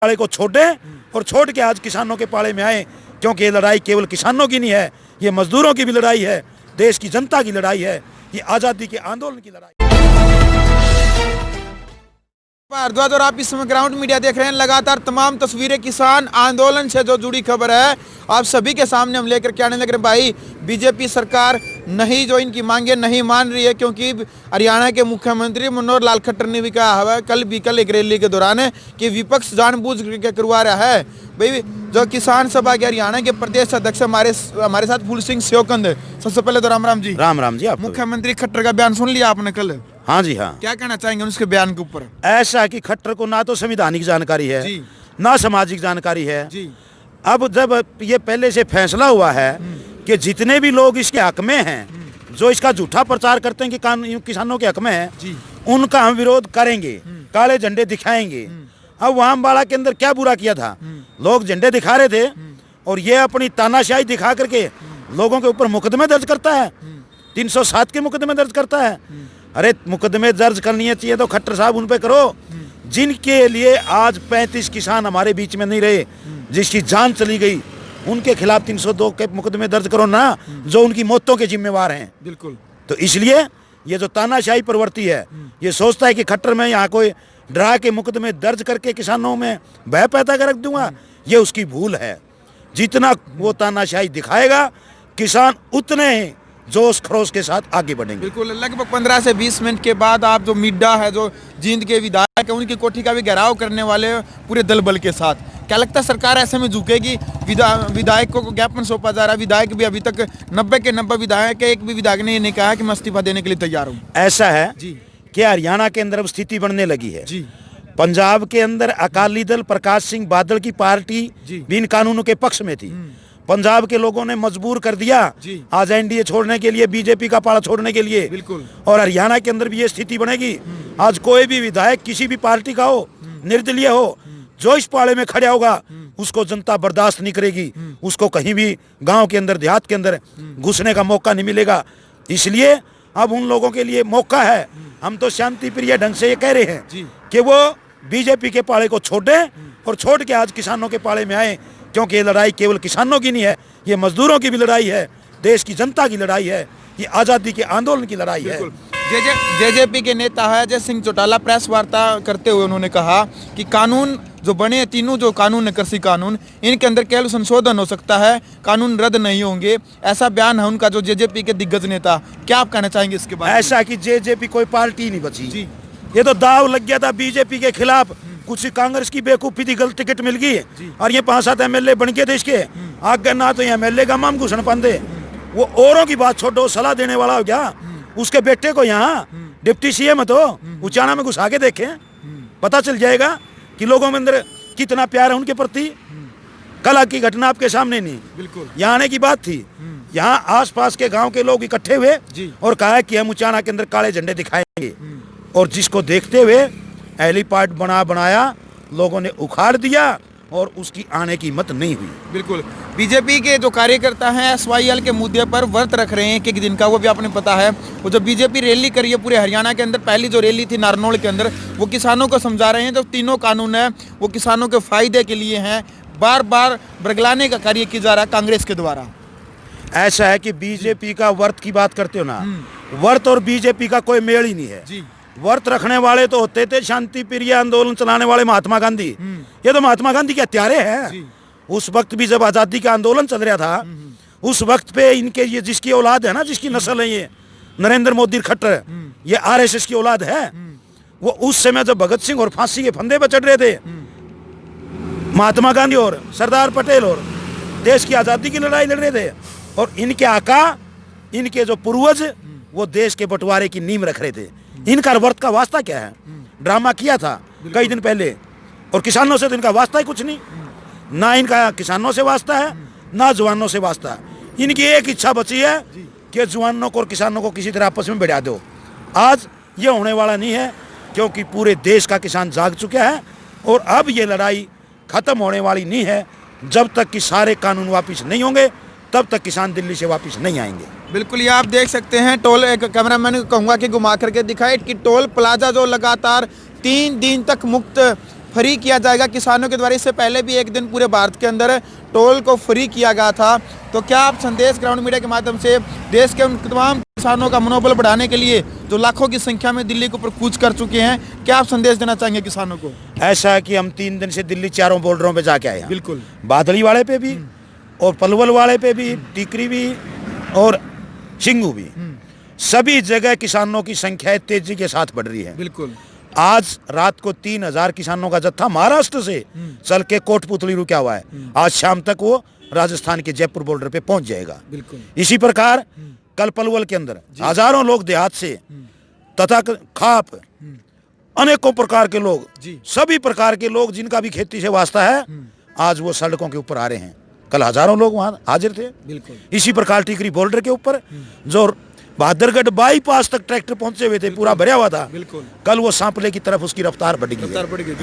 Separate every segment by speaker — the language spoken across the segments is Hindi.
Speaker 1: पाले को छोड़े और छोड़ के आज किसानों के पाले में आए, क्योंकि ये लड़ाई केवल किसानों की नहीं है, ये मजदूरों की भी लड़ाई है, देश की जनता की लड़ाई है, ये आज़ादी के आंदोलन की लड़ाई।
Speaker 2: भारद्वाज और आप इस समय ग्राउंड मीडिया देख रहे हैं। लगातार तमाम तस्वीरें किसान आंदोलन से जो जुड़ी खबर है आप सभी के सामने हम लेकर के आने लग रहे। भाई, बीजेपी सरकार नहीं जो इनकी मांगे नहीं मान रही है, क्योंकि हरियाणा के मुख्यमंत्री मनोहर लाल खट्टर ने भी कहा है कल एक रैली के दौरान है कि विपक्ष जानबूझ के करवा रहा है। भाई, जो किसान सभा के हरियाणा के प्रदेश अध्यक्ष हमारे साथ फूल सिंह सेवकंद। सबसे पहले तो राम राम जी।
Speaker 1: राम राम जी। आप
Speaker 2: मुख्यमंत्री खट्टर का बयान सुन लिया आपने कल?
Speaker 1: हाँ जी हाँ।
Speaker 2: क्या कहना चाहेंगे उसके बयान के ऊपर?
Speaker 1: ऐसा कि खट्टर को ना तो संवैधानिक जानकारी है
Speaker 2: जी,
Speaker 1: ना सामाजिक जानकारी है
Speaker 2: जी।
Speaker 1: अब जब ये पहले से फैसला हुआ है कि जितने भी लोग इसके हक में हैं, जो इसका झूठा प्रचार करते हैं कि किसानों के हक में है, उनका हम विरोध करेंगे, काले झंडे दिखाएंगे। अब वामबाड़ा के अंदर क्या बुरा किया था? लोग झंडे दिखा रहे थे और ये अपनी तानाशाही दिखा करके लोगों के ऊपर मुकदमे दर्ज करता है, 307 के मुकदमे दर्ज करता है। अरे मुकदमे दर्ज करनी चाहिए तो खट्टर साहब उन पे करो, जिनके लिए आज 35 किसान हमारे बीच में नहीं रहे, जिसकी जान चली गई, उनके खिलाफ 302 के मुकदमे दर्ज करो ना, जो उनकी मौतों के जिम्मेवार हैं।
Speaker 2: बिल्कुल।
Speaker 1: तो इसलिए ये जो तानाशाही प्रवृत्ति है, ये सोचता है कि खट्टर में यहाँ कोई डरा के मुकदमे दर्ज करके किसानों में भय पैदा कर रख दूंगा, ये उसकी भूल है। जितना वो तानाशाही दिखाएगा, किसान उतने जोश खरोश के साथ आगे बढ़ेंगे।
Speaker 2: बिल्कुल। लगभग 15 से 20 मिनट के बाद आप जो मिड्डा है, जो जींद के विधायक है, उनकी कोठी का भी घेराव करने वाले पूरे दल बल के साथ। क्या लगता है सरकार ऐसे में झुकेगी? विधायकों को ज्ञापन सौंपा जा रहा है, विधायक भी अभी तक 90 के 90 विधायक, एक भी विधायक ने ये नहीं कहा कि मैं इस्तीफा देने के लिए तैयार हूँ।
Speaker 1: ऐसा है
Speaker 2: जी
Speaker 1: कि हरियाणा के अंदर अब स्थिति बनने लगी है।
Speaker 2: जी।
Speaker 1: पंजाब के अंदर अकाली दल प्रकाश सिंह बादल की पार्टी भी इन कानूनों के पक्ष में थी। पंजाब के लोगों ने मजबूर कर दिया आज एनडीए छोड़ने के लिए, बीजेपी का पाला छोड़ने के लिए।
Speaker 2: बिल्कुल।
Speaker 1: और हरियाणा के अंदर भी ये स्थिति बनेगी। आज कोई भी विधायक किसी भी पार्टी का हो, निर्दलीय हो, जो इस पाले में खड़ा होगा उसको जनता बर्दाश्त नहीं करेगी, उसको कहीं भी गांव के अंदर देहात के अंदर घुसने का मौका नहीं मिलेगा। इसलिए अब उन लोगों के लिए मौका है। हम तो शांति प्रिय ढंग से ये कह रहे हैं कि वो बीजेपी के पाले को छोड़े और छोड़ के आज किसानों के पाले में आए, क्योंकि ये लड़ाई केवल किसानों की नहीं है, ये मजदूरों की भी लड़ाई है, देश की जनता की लड़ाई है, ये आज़ादी के आंदोलन की लड़ाई है।
Speaker 2: जेजेपी के नेता है अजय सिंह चौटाला प्रेस वार्ता करते हुए उन्होंने कहा कि कानून जो बने, तीनों जो कानून है, कृषि कानून, इनके अंदर केवल संशोधन हो सकता है, कानून रद्द नहीं होंगे। ऐसा बयान है उनका, जो जेजेपी के दिग्गज नेता। क्या आप कहना चाहेंगे इसके बारे में?
Speaker 1: ऐसा कि जेजेपी कोई पार्टी नहीं बची जी। ये तो दाव लग गया था बीजेपी के खिलाफ, कुछ कांग्रेस की बेवकूफी थी, गलत टिकट मिल गई और ये 5-7 एमएलए बन के देश के आगे ना तो ये एमएलए का माम घुसन पाते, वो औरों की बात छोड़ो, सलाह देने वाला हो गया। उसके बेटे को यहाँ डिप्टी सीएम तो उचाना में घुसा के देखें, पता चल जाएगा कि लोगों में अंदर कितना प्यार है उनके प्रति। कल की घटना आपके सामने नहीं, बिल्कुल यहाँ आने की बात थी। यहाँ आसपास के गांव के लोग इकट्ठे हुए और कहा कि हम उचाना के अंदर काले झंडे दिखाएंगे, और जिसको देखते हुए हेलीपैड बनाया लोगों ने उखाड़ दिया और उसकी आने की हिम्मत नहीं हुई।
Speaker 2: बिल्कुल। बीजेपी के जो कार्यकर्ता हैं एसवाईएल के मुद्दे पर व्रत रख रहे हैं एक दिन का, वो भी आपने पता है। वो जो बीजेपी रैली करी है पूरे हरियाणा के अंदर, पहली जो रैली थी नारनौल के अंदर, वो किसानों को समझा रहे हैं जो तीनों कानून है वो किसानों के फायदे के लिए हैं। बार बार बरगलाने का कार्य किया जा रहा है कांग्रेस के द्वारा।
Speaker 1: ऐसा है कि बीजेपी का व्रत की बात करते हो ना, व्रत और बीजेपी का कोई मेल ही नहीं है जी। व्रत रखने वाले तो होते थे शांति प्रिय आंदोलन चलाने वाले महात्मा गांधी। ये तो महात्मा गांधी के हत्यारे हैं। उस वक्त भी जब आजादी का आंदोलन चल रहा था, उस वक्त पे इनके ये जिसकी औलाद है ना, जिसकी नस्ल है ये नरेंद्र मोदी खट्टर, ये आरएसएस की औलाद है। वो उस समय जब भगत सिंह और फांसी के फंदे पर चढ़ रहे थे, महात्मा गांधी और सरदार पटेल और देश की आजादी की लड़ाई लड़ रहे थे, और इनके आका, इनके जो पूर्वज, वो देश के बंटवारे की नींव रख रहे थे। इनका व्रत का वास्ता क्या है? ड्रामा किया था कई दिन पहले, और किसानों से तो इनका वास्ता ही कुछ नहीं। ना इनका किसानों से वास्ता है, ना जवानों से वास्ता है। इनकी एक इच्छा बची है कि जवानों को और किसानों को किसी तरह आपस में भिड़ा दो। आज ये होने वाला नहीं है, क्योंकि पूरे देश का किसान जाग चुका है, और अब ये लड़ाई खत्म होने वाली नहीं है। जब तक कि सारे कानून वापिस नहीं होंगे, तब तक किसान दिल्ली से वापस नहीं आएंगे।
Speaker 2: बिल्कुल, ये आप देख सकते हैं। टोल, एक कैमरामैन को कहूँगा कि घुमा करके दिखाए कि टोल प्लाजा जो लगातार 3 दिन तक मुक्त फ्री किया जाएगा किसानों के द्वारा। इससे पहले भी एक दिन पूरे भारत के अंदर टोल को फ्री किया गया था। तो क्या आप संदेश ग्राउंड मीडिया के माध्यम से देश के उन तमाम किसानों का मनोबल बढ़ाने के लिए जो लाखों की संख्या में दिल्ली के ऊपर कूच कर चुके हैं, क्या आप संदेश देना चाहेंगे किसानों को?
Speaker 1: ऐसा है कि हम 3 दिन से दिल्ली चारों बॉर्डरों पे जाके आए हैं।
Speaker 2: बिल्कुल।
Speaker 1: बादली वाले पे भी और पलवल वाले पे भी, टीकरी भी और चिंगू भी, सभी जगह किसानों की संख्या तेजी के साथ बढ़ रही है।
Speaker 2: बिल्कुल।
Speaker 1: आज रात को 3000 किसानों का जत्था महाराष्ट्र से चल के कोटपुतली रुका हुआ है। आज शाम तक वो राजस्थान के जयपुर बॉर्डर पे पहुंच जाएगा।
Speaker 2: बिल्कुल।
Speaker 1: इसी प्रकार कल पलवल के अंदर हजारों लोग देहात से तथा खाप अनेकों प्रकार के लोग, सभी प्रकार के लोग जिनका भी खेती से वास्ता है, आज वो सड़कों के ऊपर आ रहे हैं। कल हजारों लोग वहां हाजिर थे।
Speaker 2: बिल्कुल।
Speaker 1: इसी प्रकार टिकरी बॉर्डर के ऊपर जो बहादुरगढ़ बाईपास तक ट्रैक्टर पहुंचे हुए थे, पूरा भरा हुआ था।
Speaker 2: बिल्कुल।
Speaker 1: कल वो सांपले की तरफ उसकी रफ्तार बढ़ गई।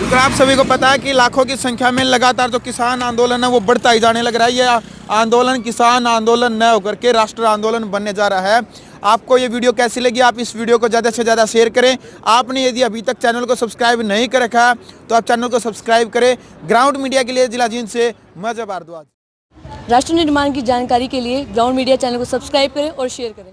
Speaker 2: तो आप सभी को पता है कि लाखों की संख्या में लगातार जो किसान आंदोलन है वो बढ़ता ही जाने लग रहा है। ये आंदोलन किसान आंदोलन न होकर के राष्ट्र आंदोलन बनने जा रहा है। आपको ये वीडियो कैसी लगी? आप इस वीडियो को ज़्यादा से ज़्यादा शेयर करें। आपने यदि अभी तक चैनल को सब्सक्राइब नहीं कर रखा तो आप चैनल को सब्सक्राइब करें। ग्राउंड मीडिया के लिए जिला जींद से मैं जब भारद्वाज।
Speaker 3: राष्ट्र निर्माण की जानकारी के लिए ग्राउंड मीडिया चैनल को सब्सक्राइब करें और शेयर करें।